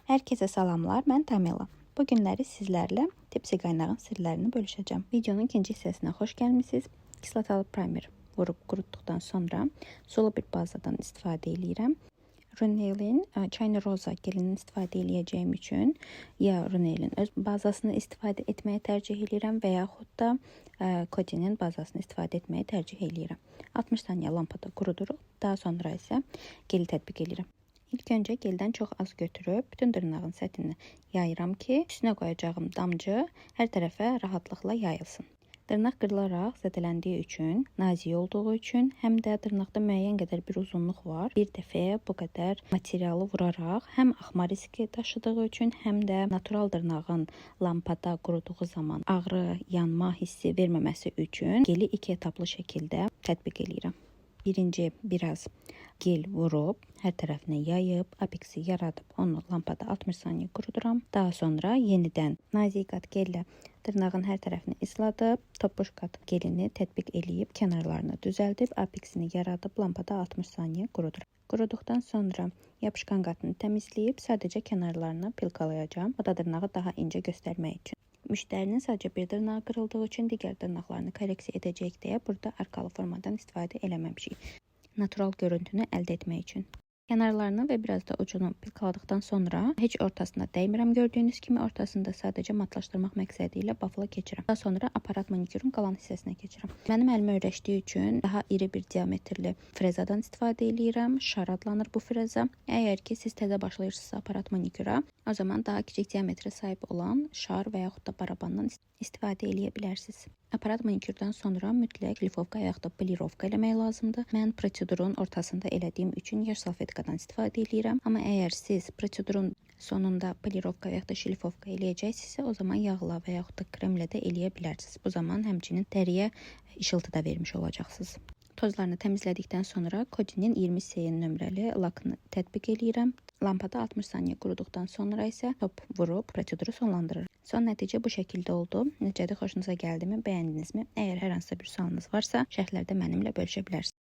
Herkese salamlar, mən Tamela. Bu günləri sizlərlə tepsi qaynağın sirlərini bölüşəcəm. Videonun ikinci hissəsinə xoş gəlmisiniz. Kislatalı primer vurub qurutduqdan sonra sulu bir bazadan istifadə edirəm. Runelin China Rosa gelini istifadə edəcəyim üçün ya Runelin öz bazasını istifadə etməyi tərcih edirəm və yaxud da Coty'nin bazasını istifadə etməyi tərcih edirəm. 60 saniyə lampada quruduruq. Daha sonra isə geli tətbiq edirəm. İlk öncə geldən çox az götürüb bütün dırnağın səthinə yayıram ki, üstünə qoyacağım damcı hər tərəfə rahatlıqla yayılsın. Dırnaq qırılaraq zədələndiyi üçün, nazik olduğu üçün, həm də dırnaqda müəyyən qədər bir uzunluq var. Bir dəfəyə bu qədər materialı vuraraq həm axma riski daşıdığı üçün, həm də natural dırnağın lampada quruduğu zaman ağrı, yanma hissi verməməsi üçün geli 2 etaplı şəkildə tətbiq edirəm. Birinci biraz gel vurub, hər tərəfinə yayıb, apexi yaradıb, onu lampada 60 saniyə quruduram. Daha sonra yenidən nazik qat gellə dırnağın hər tərəfini isladıb, topuş qat gelini tətbiq eləyib, kənarlarını düzəldib, apexini yaradıb, lampada 60 saniyə quruduram. Quruduqdan sonra yapışqan qatını təmizləyib, sadəcə kənarlarını pilkalayacağım. O da dırnağı daha incə göstərmək üçün. Müştərinin sadəcə bir dırnağı qırıldığı üçün digər dırnaqlarını korreksiya edəcək deyə burada arkalı formadan istifadə eləməmişik. Natural görüntünü əldə etmək üçün. Kənarlarını və biraz da ucunu pilkaladıqdan sonra heç ortasına dəymirəm. Gördüyünüz kimi ortasında sadəcə matlaşdırmaq məqsədi ilə bafla keçirəm. Daha sonra aparat manikürün qalan hissəsinə keçirəm. Mənim əlimə öyrəşdiyi üçün daha iri bir diametrli frezadan istifadə edirəm. Şar adlanır bu freza. Əgər ki siz təzə başlayırsınızsa aparat maniküra, o zaman daha kiçik diametrə sahib olan şar və yaxud da barabandan istifadə edə bilərsiniz. Aparat manikürdən sonra mütləq lifovka və yaxud da polirovka eləmək lazımdır. Mən prosedurun ortasında elədiyim üçün yaş salfetkadan istifadə edirəm. Amma əgər siz prosedurun sonunda polirovka və yaxud da şlifovka eləyəcəksinizsə, o zaman yağla və yaxud da kremlə də eləyə bilərsiniz. Bu zaman həmçinin dəriyə işıltı da vermiş olacaqsınız. Tozlarını təmizlədikdən sonra Coty'nin 20 CN nömrəli lakını tətbiq edirəm. Lampada 60 saniyə quruduqdan sonra isə top vurub proseduru sonlandırırım. Son nəticə bu şəkildə oldu. Necədir, xoşunuza gəldimi, bəyəndinizmi? Əgər hər hansısa bir sualınız varsa, şərhlərdə mənimlə bölüşə bilərsiniz.